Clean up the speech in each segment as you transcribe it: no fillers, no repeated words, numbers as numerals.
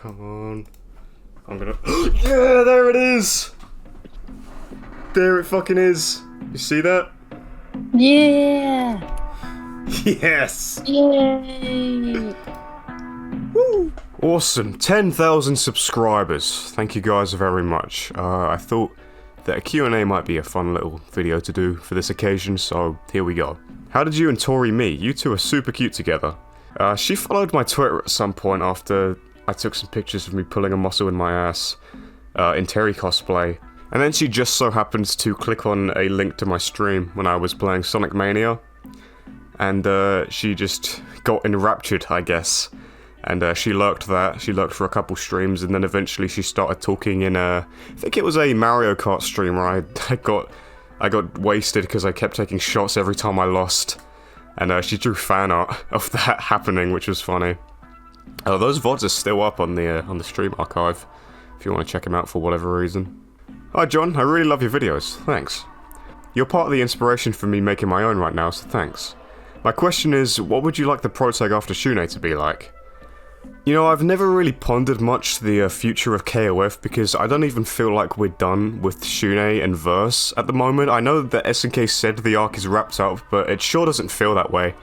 Come on. I'm gonna... Yeah, there it is! There it fucking is. You see that? Yeah! Yes! Yay! Woo! Awesome. 10,000 subscribers. Thank you guys very much. I thought that a Q&A might be a fun little video to do for this occasion, so here we go. How did you and Tori meet? You two are super cute together. She followed my Twitter at some point after I took some pictures of me pulling a muscle in my ass in Terry cosplay. And then she just so happened to click on a link to my stream when I was playing Sonic Mania. And she just got enraptured, I guess. And she lurked that. She lurked for a couple streams, and then eventually she started talking in I think it was a Mario Kart stream where I got wasted because I kept taking shots every time I lost. And she drew fan art of that happening, which was funny. Those VODs are still up on the stream archive, if you want to check them out for whatever reason. Hi John, I really love your videos, thanks. You're part of the inspiration for me making my own right now, so thanks. My question is, what would you like the protag after Shunei to be like? You know, I've never really pondered much the future of KOF because I don't even feel like we're done with Shunei and Verse at the moment. I know that SNK said the arc is wrapped up, but it sure doesn't feel that way.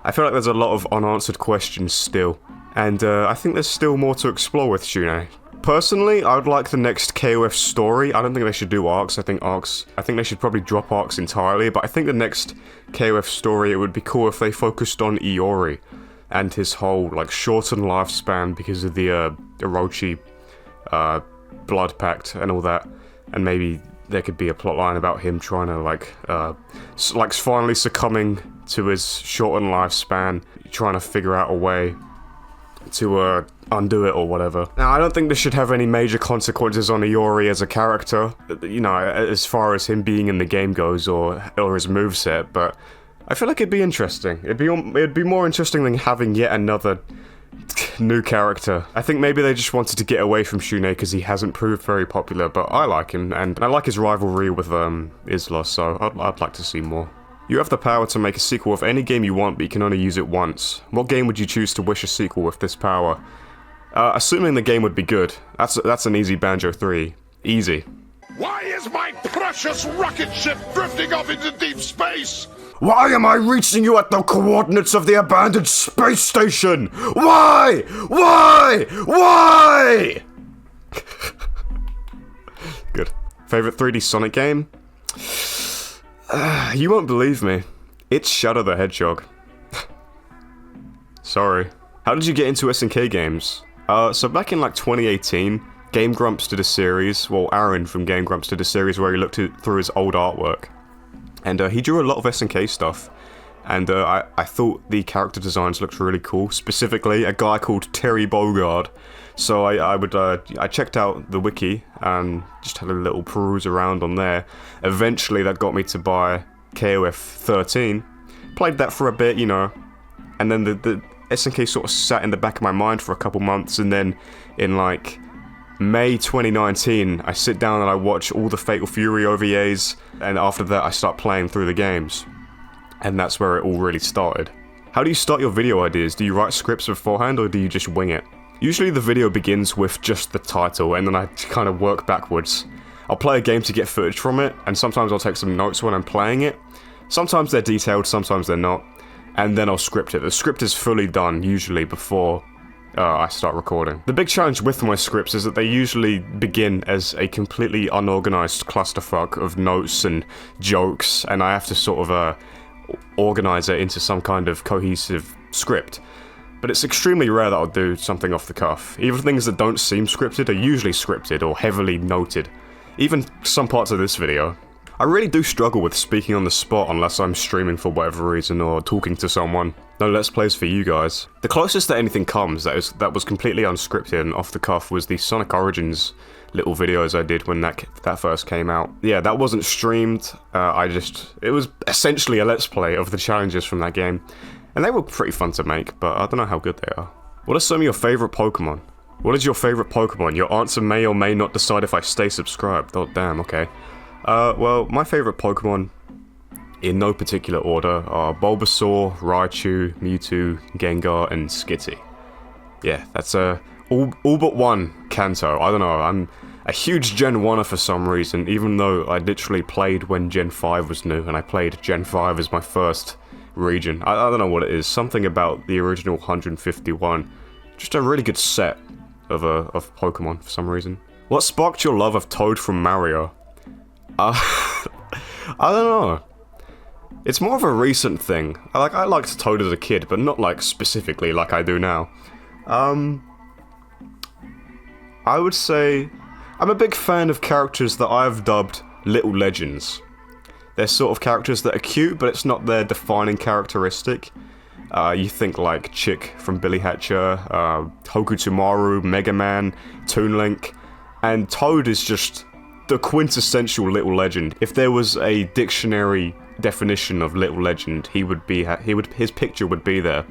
I feel like there's a lot of unanswered questions still, and I think there's still more to explore with Shunei. Personally, I would like the next KOF story. I don't think they should do arcs. I think they should probably drop arcs entirely, but I think the next KOF story, it would be cool if they focused on Iori and his whole, like, shortened lifespan because of the Orochi blood pact and all that, and maybe there could be a plotline about him trying to, like finally succumbing to his shortened lifespan, trying to figure out a way to undo it or whatever. Now, I don't think this should have any major consequences on Iori as a character, you know, as far as him being in the game goes or his moveset, but I feel like it'd be interesting. It'd be more interesting than having yet another new character. I think maybe they just wanted to get away from Shunei because he hasn't proved very popular, but I like him, and I like his rivalry with Isla, so I'd like to see more. You have the power to make a sequel of any game you want, but you can only use it once. What game would you choose to wish a sequel with this power? Assuming the game would be good. That's an easy Banjo 3. Easy. Why is my precious rocket ship drifting off into deep space? Why am I reaching you at the coordinates of the abandoned space station? Why? Why? Why? Good. Favorite 3D Sonic game? You won't believe me. It's Shadow the Hedgehog. Sorry. How did you get into SNK games? So back in like 2018, Game Grumps did a series, well, Aaron from Game Grumps did a series where he looked through his old artwork. And he drew a lot of SNK stuff. And I thought the character designs looked really cool. Specifically, a guy called Terry Bogard. So I checked out the wiki and just had a little peruse around on there. Eventually that got me to buy KOF 13. Played that for a bit, you know. And then the SNK sort of sat in the back of my mind for a couple months, and then in like May 2019, I sit down and I watch all the Fatal Fury OVAs, and after that I start playing through the games. And that's where it all really started. How do you start your video ideas? Do you write scripts beforehand, or do you just wing it? Usually the video begins with just the title, and then I kind of work backwards. I'll play a game to get footage from it, and sometimes I'll take some notes when I'm playing it. Sometimes they're detailed, sometimes they're not. And then I'll script it. The script is fully done, usually, before I start recording. The big challenge with my scripts is that they usually begin as a completely unorganized clusterfuck of notes and jokes, and I have to sort of organize it into some kind of cohesive script. But it's extremely rare that I'll do something off the cuff. Even things that don't seem scripted are usually scripted or heavily noted. Even some parts of this video. I really do struggle with speaking on the spot unless I'm streaming for whatever reason or talking to someone. No Let's Plays for you guys. The closest that anything comes that was completely unscripted and off the cuff was the Sonic Origins little videos I did when that first came out. Yeah, that wasn't streamed. It was essentially a Let's Play of the challenges from that game. And they were pretty fun to make, but I don't know how good they are. What are some of your favourite Pokemon? What is your favourite Pokemon? Your answer may or may not decide if I stay subscribed. Oh, damn, okay. Well, my favourite Pokemon, in no particular order, are Bulbasaur, Raichu, Mewtwo, Gengar, and Skitty. Yeah, that's All but one Kanto. I don't know, I'm a huge Gen 1er for some reason, even though I literally played when Gen 5 was new, and I played Gen 5 as my first region. I don't know what it is, something about the original 151. Just a really good set of Pokemon for some reason. What sparked your love of Toad from Mario? I don't know. It's more of a recent thing. I liked Toad as a kid, but not like specifically like I do now. I would say I'm a big fan of characters that I've dubbed Little Legends. They're sort of characters that are cute, but it's not their defining characteristic. You think like Chick from Billy Hatcher, Hokutomaru, Mega Man, Toon Link, and Toad is just the quintessential Little Legend. If there was a dictionary definition of Little Legend, his picture would be there.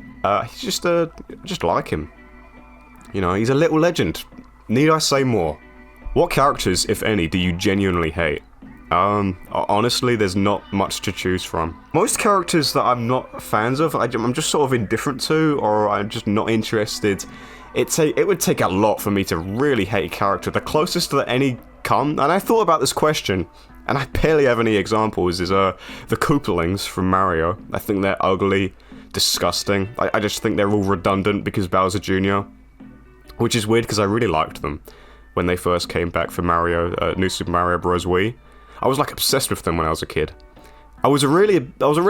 He's just like him. You know, he's a little legend. Need I say more? What characters, if any, do you genuinely hate? Honestly, there's not much to choose from. Most characters that I'm not fans of, I'm just sort of indifferent to, or I'm just not interested. It would take a lot for me to really hate a character. The closest that any come, and I thought about this question, and I barely have any examples, is the Koopalings from Mario. I think they're ugly, disgusting. I just think they're all redundant because Bowser Jr., which is weird because I really liked them when they first came back for Mario, New Super Mario Bros. Wii. I was like obsessed with them when I was a kid. I was a really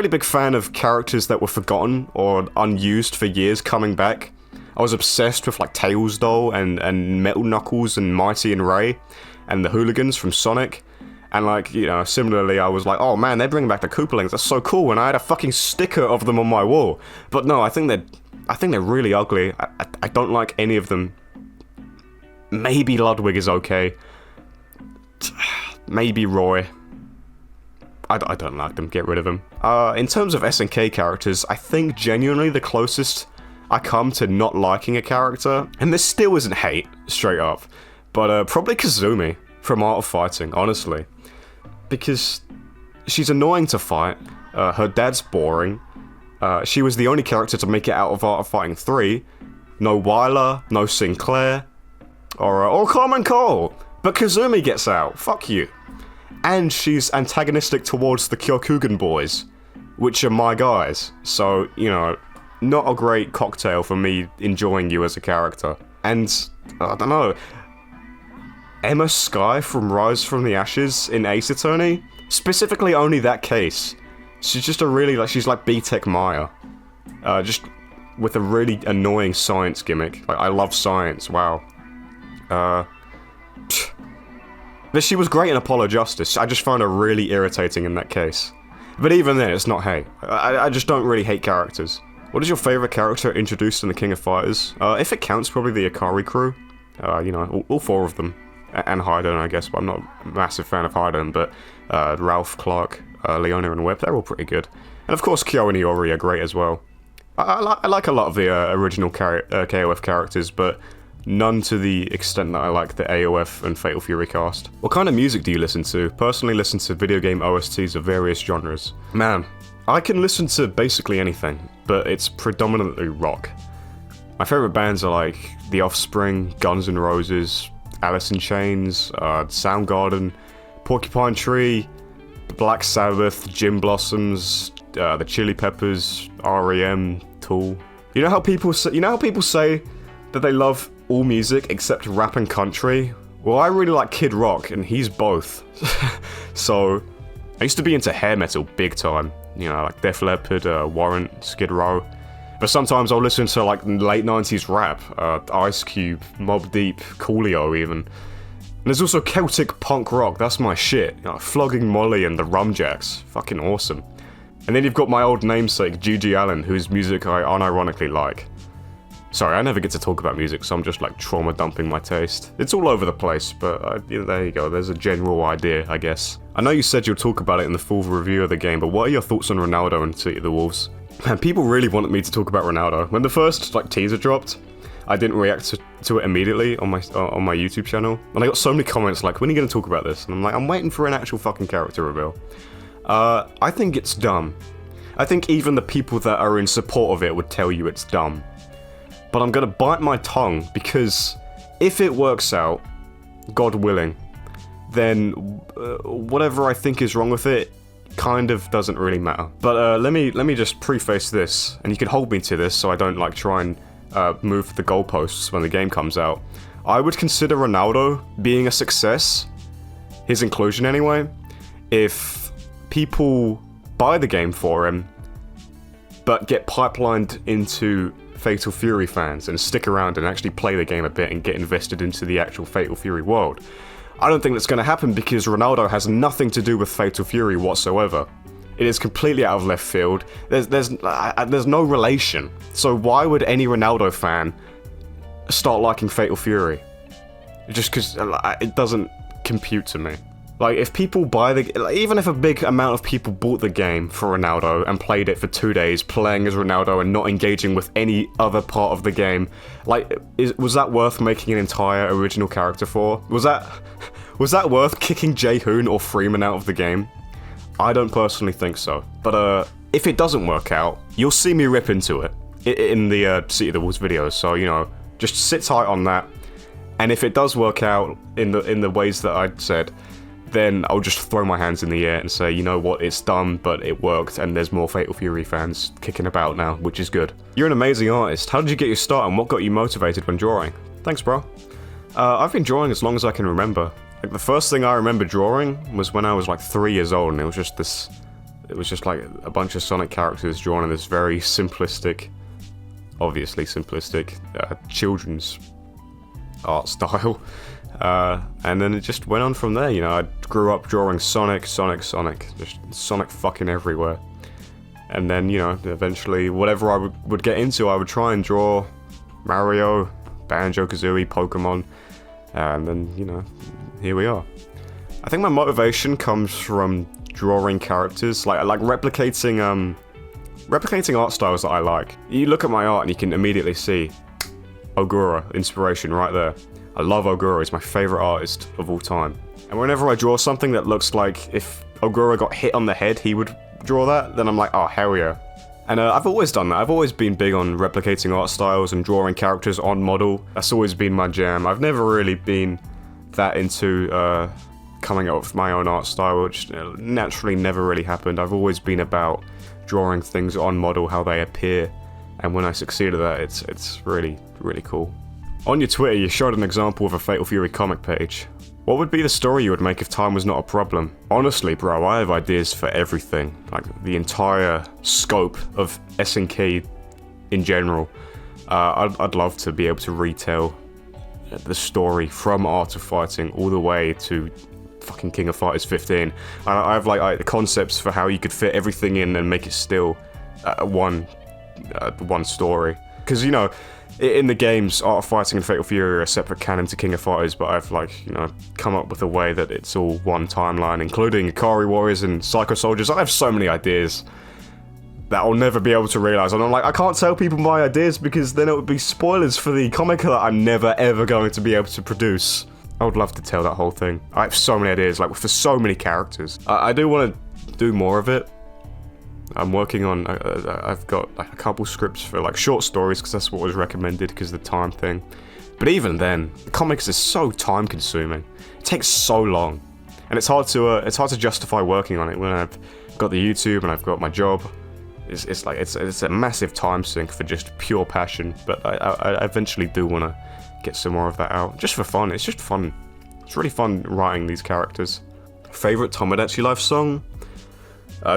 big fan of characters that were forgotten or unused for years coming back. I was obsessed with like Tails Doll and Metal Knuckles and Mighty and Ray and the Hooligans from Sonic. And like, you know, similarly I was like, oh man, they're bringing back the Koopalings, that's so cool, and I had a fucking sticker of them on my wall. But no, I think they're really ugly. I don't like any of them. Maybe Ludwig is okay. Maybe Roy. I don't like them, get rid of them. In terms of SNK characters, I think genuinely the closest I come to not liking a character, and this still isn't hate, straight up, but probably Kazumi from Art of Fighting, honestly. Because she's annoying to fight, her dad's boring, she was the only character to make it out of Art of Fighting 3, no Wyler, no Sinclair, or Common Cole, but Kazumi gets out, fuck you. And she's antagonistic towards the Kyokugen boys, which are my guys, so, you know, not a great cocktail for me enjoying you as a character. And, I don't know, Emma Skye from Rise from the Ashes in Ace Attorney? Specifically only that case. She's just a really, like, she's like B-Tech Maya. Just with a really annoying science gimmick. Like, I love science, wow. But she was great in Apollo Justice. I just found her really irritating in that case. But even then, it's not hate. I just don't really hate characters. What is your favourite character introduced in the King of Fighters? If it counts, probably the Ikari crew. You know, all four of them. And Haydn, I guess, but I'm not a massive fan of Haydn, but Ralph, Clark, Leona and Webb, they're all pretty good. And of course, Kyo and Iori are great as well. I like a lot of the original KOF characters, but none to the extent that I like the AOF and Fatal Fury cast. What kind of music do you listen to? Personally listen to video game OSTs of various genres. Man, I can listen to basically anything, but it's predominantly rock. My favourite bands are like The Offspring, Guns N' Roses, Alice in Chains, Soundgarden, Porcupine Tree, Black Sabbath, Gin Blossoms, the Chili Peppers, R.E.M., Tool. You know how people say that they love all music except rap and country? Well, I really like Kid Rock, and he's both. So, I used to be into hair metal big time. You know, like Def Leppard, Warrant, Skid Row. But sometimes I'll listen to like late 90s rap, Ice Cube, Mobb Deep, Coolio even. And there's also Celtic punk rock, that's my shit. You know, Flogging Molly and the Rumjacks, fucking awesome. And then you've got my old namesake, G.G. Allen, whose music I unironically like. Sorry, I never get to talk about music, so I'm just like trauma dumping my taste. It's all over the place, but you know, there you go, there's a general idea, I guess. I know you said you'll talk about it in the full review of the game, but what are your thoughts on Ronaldo and City of the Wolves? Man, people really wanted me to talk about Ronaldo. When the first like teaser dropped, I didn't react to it immediately on my YouTube channel, and I got so many comments like, when are you going to talk about this? And I'm like, I'm waiting for an actual fucking character reveal. I think it's dumb. I think even the people that are in support of it would tell you it's dumb. But I'm gonna bite my tongue because if it works out, God willing, then whatever I think is wrong with it kind of doesn't really matter. But let me just preface this, and you can hold me to this so I don't like try and move the goalposts when the game comes out. I would consider Ronaldo being a success, his inclusion anyway, if people buy the game for him, but get pipelined into Fatal Fury fans and stick around and actually play the game a bit and get invested into the actual Fatal Fury world. I don't think that's going to happen because Ronaldo has nothing to do with Fatal Fury whatsoever. It is completely out of left field. There's no relation. So why would any Ronaldo fan start liking Fatal Fury? Just because it doesn't compute to me. Like, if people buy even if a big amount of people bought the game for Ronaldo and played it for 2 days, playing as Ronaldo and not engaging with any other part of the game, like, was that worth making an entire original character for? Was that worth kicking Jae-hoon or Freeman out of the game? I don't personally think so. But if it doesn't work out, you'll see me rip into it in the City of the Wolves videos. So, you know, just sit tight on that. And if it does work out in the ways that I said, then I'll just throw my hands in the air and say, you know what, it's done, but it worked, and there's more Fatal Fury fans kicking about now, which is good. You're an amazing artist. How did you get your start, and what got you motivated when drawing? Thanks, bro. I've been drawing as long as I can remember. Like, the first thing I remember drawing was when I was like 3 years old, and it was just like a bunch of Sonic characters drawn in this very simplistic, obviously simplistic, children's art style. And then it just went on from there, you know. I grew up drawing Sonic, just Sonic fucking everywhere. And then, you know, eventually, whatever I would get into, I would try and draw Mario, Banjo-Kazooie, Pokemon, and then, you know, here we are. I think my motivation comes from drawing characters, like replicating art styles that I like. You look at my art and you can immediately see Ogura, inspiration right there. I love Ogura, he's my favourite artist of all time. And whenever I draw something that looks like if Ogura got hit on the head, he would draw that, then I'm like, oh, hell yeah. And I've always done that. I've always been big on replicating art styles and drawing characters on model. That's always been my jam. I've never really been that into coming up with my own art style, which naturally never really happened. I've always been about drawing things on model, how they appear. And when I succeed at that, it's really, really cool. On your Twitter, you showed an example of a Fatal Fury comic page. What would be the story you would make if time was not a problem? Honestly, bro, I have ideas for everything. Like, the entire scope of SNK in general. I'd love to be able to retell the story from Art of Fighting all the way to fucking King of Fighters 15. I have, like, concepts for how you could fit everything in and make it still one story. Because, you know, in the games, Art of Fighting and Fatal Fury are a separate canon to King of Fighters, but I've, like, you know, come up with a way that it's all one timeline, including Ikari Warriors and Psycho Soldiers. I have so many ideas that I'll never be able to realize, and I'm like, I can't tell people my ideas because then it would be spoilers for the comic that I'm never ever going to be able to produce. I would love to tell that whole thing. I have so many ideas, like, for so many characters. I do want to do more of it. I'm working on, I've got like a couple scripts for like short stories because that's what was recommended because of the time thing. But even then, the comics is so time consuming. It takes so long. And it's hard to justify working on it when I've got the YouTube and I've got my job. It's a massive time sink for just pure passion, but I eventually do want to get some more of that out. Just for fun, it's just fun. It's really fun writing these characters. Favorite Tomodachi Life song?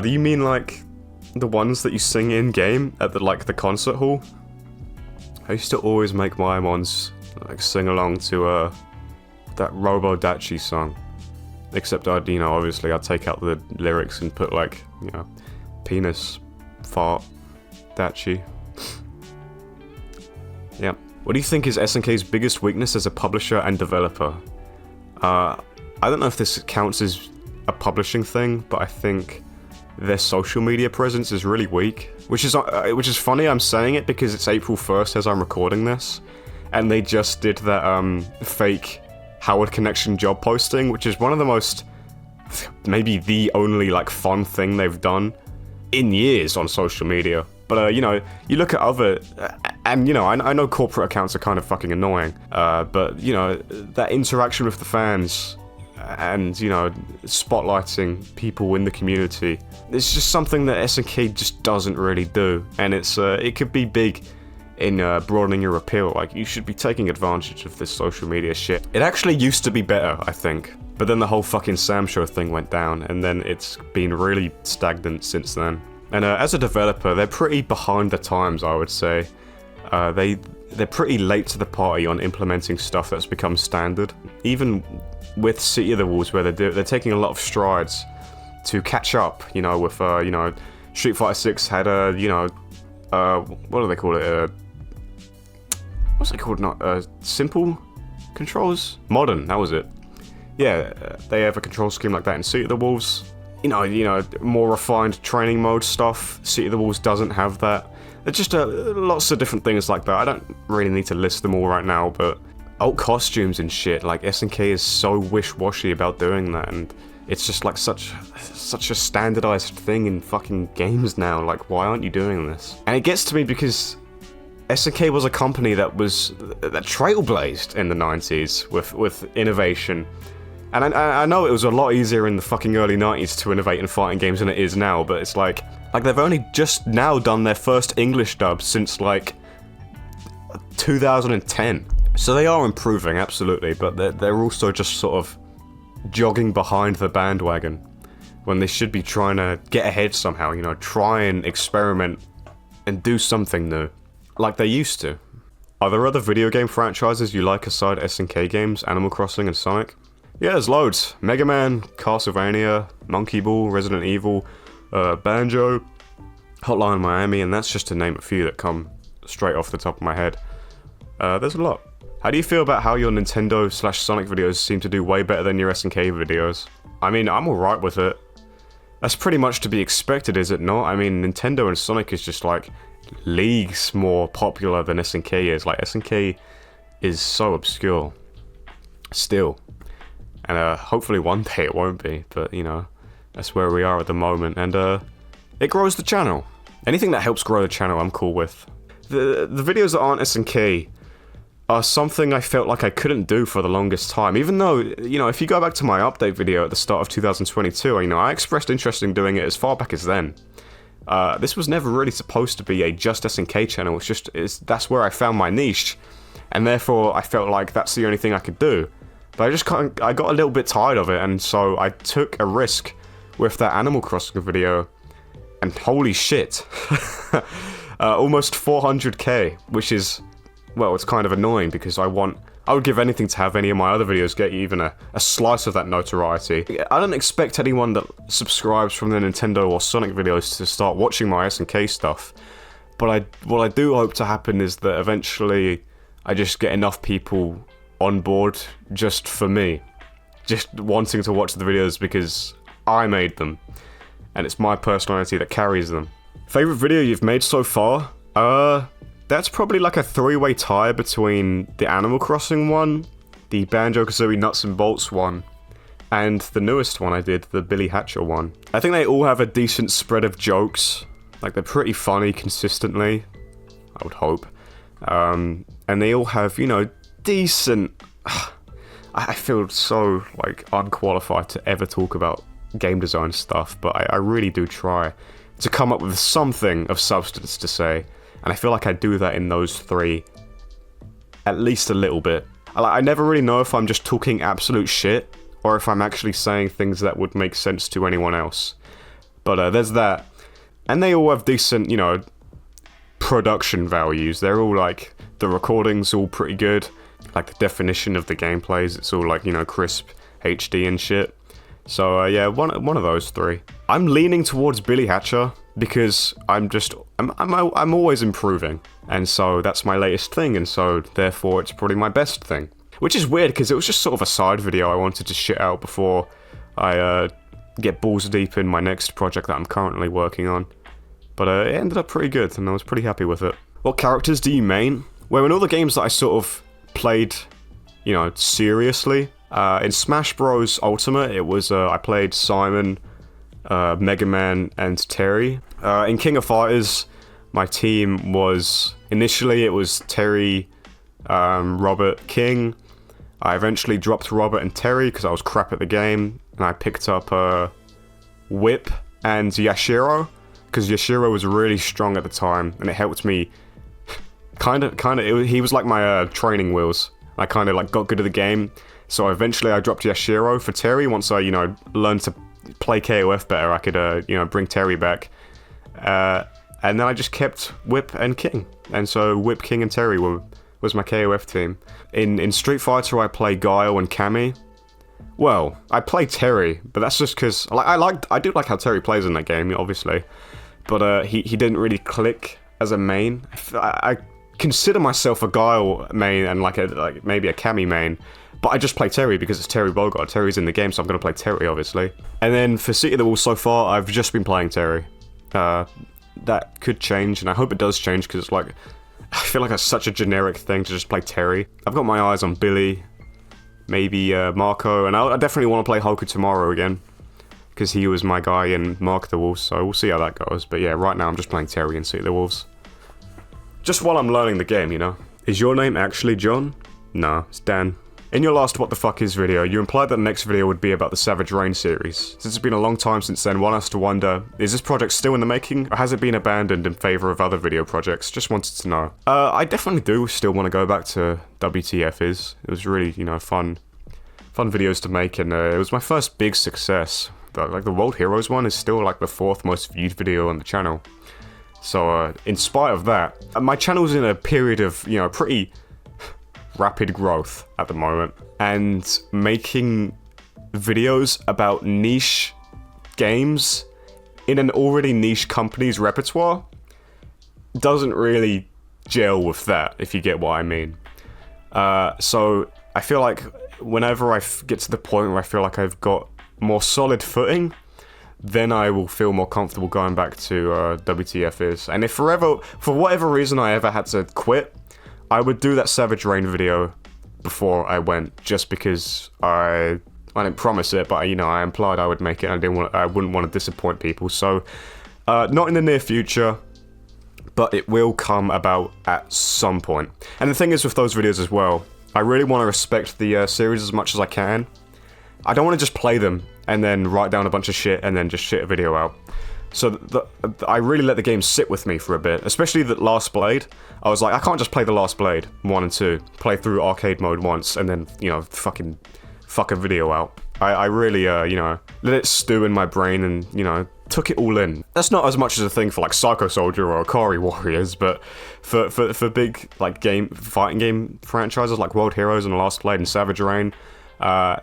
Do you mean like the ones that you sing in-game at the concert hall? I used to always make my mons like sing along to that Robo-Dachi song. Except I'd, you know, obviously I'd take out the lyrics and put like, you know, penis, fart, Dachi. Yeah. What do you think is SNK's biggest weakness as a publisher and developer? I don't know if this counts as a publishing thing, but I think their social media presence is really weak, which is funny. I'm saying it because it's April 1st as I'm recording this, and they just did that fake Howard Connection job posting, which is one of the most, maybe the only like fun thing they've done in years on social media. But, you know, you look at other... and, you know, I know corporate accounts are kind of fucking annoying. But, you know, that interaction with the fans and, you know, spotlighting people in the community, it's just something that SNK just doesn't really do. And it could be big in broadening your appeal. Like, you should be taking advantage of this social media shit. It actually used to be better, I think. But then the whole fucking Sam Show thing went down, and then it's been really stagnant since then. And as a developer, they're pretty behind the times, I would say. They're pretty late to the party on implementing stuff that's become standard. Even with City of the Wolves, where they're taking a lot of strides to catch up, you know, with, you know, Street Fighter 6 had a, you know, what do they call it? What's it called? Not, simple controls? Modern, that was it. Yeah, they have a control scheme like that in City of the Wolves. You know, more refined training mode stuff. City of the Wolves doesn't have that. There's just lots of different things like that. I don't really need to list them all right now, but alt costumes and shit, like SNK is so wish-washy about doing that, and it's just like such a standardized thing in fucking games now. Like, why aren't you doing this? And it gets to me because SNK was a company that trailblazed in the 90s with innovation. And I know it was a lot easier in the fucking early 90s to innovate in fighting games than it is now, but it's like they've only just now done their first English dub since like 2010. So they are improving, absolutely, but they're also just sort of jogging behind the bandwagon when they should be trying to get ahead somehow, you know, try and experiment and do something new, like they used to. Are there other video game franchises you like aside SNK games, Animal Crossing and Sonic? Yeah, there's loads. Mega Man, Castlevania, Monkey Ball, Resident Evil, Banjo, Hotline Miami, and that's just to name a few that come straight off the top of my head. There's a lot. How do you feel about how your Nintendo/Sonic videos seem to do way better than your SNK videos? I mean, I'm alright with it. That's pretty much to be expected, is it not? I mean, Nintendo and Sonic is just like leagues more popular than SNK is. Like, SNK is so obscure. Still. And hopefully one day it won't be, but you know, that's where we are at the moment, and it grows the channel. Anything that helps grow the channel I'm cool with. The videos that aren't SNK are something I felt like I couldn't do for the longest time, even though, you know, if you go back to my update video at the start of 2022, you know, I expressed interest in doing it as far back as then. This was never really supposed to be a just SNK channel, that's where I found my niche, and therefore I felt like that's the only thing I could do. But I got a little bit tired of it, and so I took a risk with that Animal Crossing video, and holy shit, almost 400k, which is, well, it's kind of annoying because I would give anything to have any of my other videos get even a slice of that notoriety. I don't expect anyone that subscribes from the Nintendo or Sonic videos to start watching my SNK stuff, but what I do hope to happen is that eventually I just get enough people on board just for me, just wanting to watch the videos because I made them, and it's my personality that carries them. Favorite video you've made so far? That's probably like a three-way tie between the Animal Crossing one, the Banjo-Kazooie Nuts and Bolts one, and the newest one I did, the Billy Hatcher one. I think they all have a decent spread of jokes, like they're pretty funny consistently, I would hope, and they all have, you know, decent... I feel so, like, unqualified to ever talk about game design stuff, but I really do try to come up with something of substance to say, and I feel like I do that in those three at least a little bit. I never really know if I'm just talking absolute shit, or if I'm actually saying things that would make sense to anyone else. But there's that. And they all have decent, you know, production values. They're all, like, the recording's all pretty good. Like, the definition of the gameplays, it's all like, you know, crisp HD and shit. So yeah, one of those three. I'm leaning towards Billy Hatcher because I'm always improving, and so that's my latest thing, and so therefore it's probably my best thing. Which is weird because it was just sort of a side video I wanted to shit out before I get balls deep in my next project that I'm currently working on. But it ended up pretty good, and I was pretty happy with it. What characters do you main? Well, in all the games that I sort of played, you know, seriously, in Smash Bros. Ultimate, it was, I played Simon, Mega Man, and Terry. In King of Fighters, My team was, initially it was Terry, Robert, King. I eventually dropped Robert and Terry because I was crap at the game, and I picked up Whip and Yashiro, because Yashiro was really strong at the time, and it helped me he was like my training wheels. I kind of like got good at the game, so eventually I dropped Yashiro for Terry. Once I, learned to play KOF better, I could, bring Terry back. And then I just kept Whip and King, and so Whip, King, and Terry was my KOF team. In Street Fighter, I play Guile and Cammy. Well, I play Terry, but that's just because I do like how Terry plays in that game, obviously. But he didn't really click as a main. I consider myself a Guile main and maybe a Cammy main, but I just play Terry because it's Terry Bogard. Terry's in the game, so I'm gonna play Terry, obviously. And then for City of the Wolves so far, I've just been playing Terry. That could change, and I hope it does change, because I feel like it's such a generic thing to just play Terry. I've got my eyes on Billy, maybe Marco, and I definitely want to play Hoku tomorrow again, because he was my guy in Mark of the Wolves, so we'll see how that goes. But yeah, right now I'm just playing Terry in City of the Wolves. Just while I'm learning the game, Is your name actually John? No, it's Dan. In your last What the Fuck Is video, you implied that the next video would be about the Savage Rain series. Since it's been a long time since then, one has to wonder, is this project still in the making, or has it been abandoned in favour of other video projects? Just wanted to know. I definitely do still want to go back to WTF Is. It was really, fun videos to make, and it was my first big success. The World Heroes one is still the 4th most viewed video on the channel. So, in spite of that, my channel's in a period of, pretty rapid growth at the moment, and making videos about niche games in an already niche company's repertoire doesn't really gel with that, if you get what I mean. So I feel like whenever I get to the point where I feel like I've got more solid footing, then I will feel more comfortable going back to WTF Is. And if for whatever reason I ever had to quit, I would do that Savage Rain video before I went, just because I didn't promise it, but I implied I would make it, and I wouldn't want to disappoint people. So not in the near future, but it will come about at some point. And the thing is with those videos as well, I really want to respect the series as much as I can. I don't want to just play them and then write down a bunch of shit and then just shit a video out. So I really let the game sit with me for a bit, especially the Last Blade. I was like, I can't just play the Last Blade 1 and 2, play through arcade mode once, and then, fucking fuck a video out. I really, let it stew in my brain and, took it all in. That's not as much as a thing for Psycho Soldier or Akari Warriors, but for big fighting game franchises like World Heroes and Last Blade and Savage Rain, I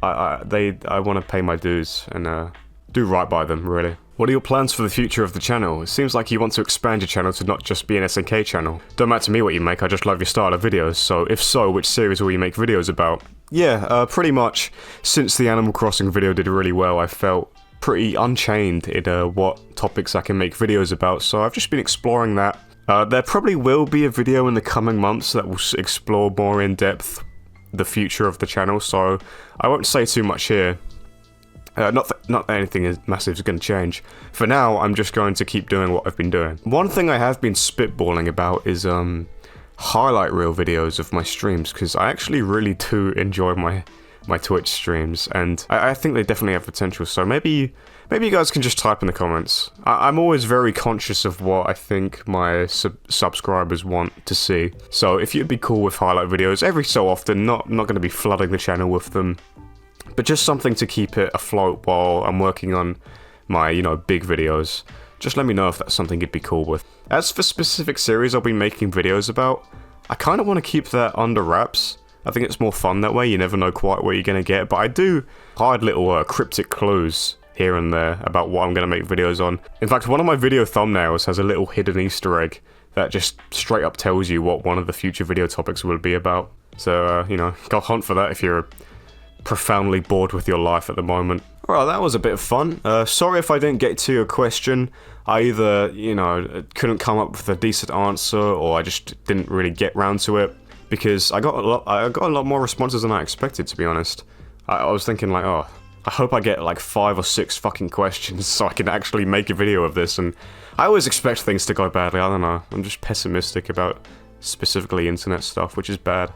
want to pay my dues and do right by them, really. What are your plans for the future of the channel? It seems like you want to expand your channel to not just be an SNK channel. Don't matter to me what you make, I just love your style of videos, so if so, which series will you make videos about? Yeah, pretty much, since the Animal Crossing video did really well, I felt pretty unchained in what topics I can make videos about, so I've just been exploring that. There probably will be a video in the coming months that will explore more in depth the future of the channel, so I won't say too much here. Not that anything massive is going to change. For now, I'm just going to keep doing what I've been doing. One thing I have been spitballing about is highlight reel videos of my streams, because I actually really do enjoy my Twitch streams, and I think they definitely have potential, so maybe you guys can just type in the comments. I'm always very conscious of what I think my subscribers want to see, so if you'd be cool with highlight videos every so often, not going to be flooding the channel with them, but just something to keep it afloat while I'm working on my, big videos. Just let me know if that's something you'd be cool with. As for specific series I'll be making videos about, I kind of want to keep that under wraps. I think it's more fun that way, you never know quite what you're going to get, but I do hide little cryptic clues here and there about what I'm going to make videos on. In fact, one of my video thumbnails has a little hidden Easter egg that just straight up tells you what one of the future video topics will be about. So, go hunt for that if you're profoundly bored with your life at the moment. Alright, that was a bit of fun. Sorry if I didn't get to your question. I either, couldn't come up with a decent answer, or I just didn't really get round to it, because I got a lot more responses than I expected, to be honest. I was thinking oh, I hope I get like 5 or 6 fucking questions so I can actually make a video of this, and I always expect things to go badly, I don't know. I'm just pessimistic about specifically internet stuff, which is bad.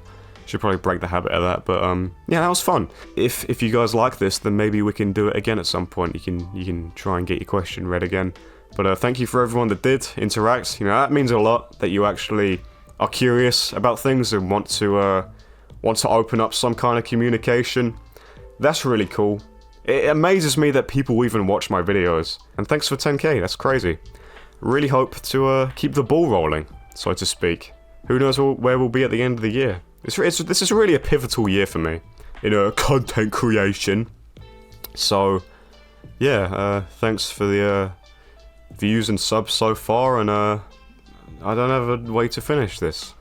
Should probably break the habit of that, but yeah, that was fun. If you guys like this, then maybe we can do it again at some point. You can try and get your question read again. But thank you for everyone that did interact. You know, that means a lot that you actually are curious about things and want to open up some kind of communication. That's really cool. It amazes me that people even watch my videos. And thanks for 10k, that's crazy. Really hope to keep the ball rolling, so to speak. Who knows where we'll be at the end of the year. This is really a pivotal year for me in content creation. So, yeah, thanks for the views and subs so far, and I don't have a way to finish this.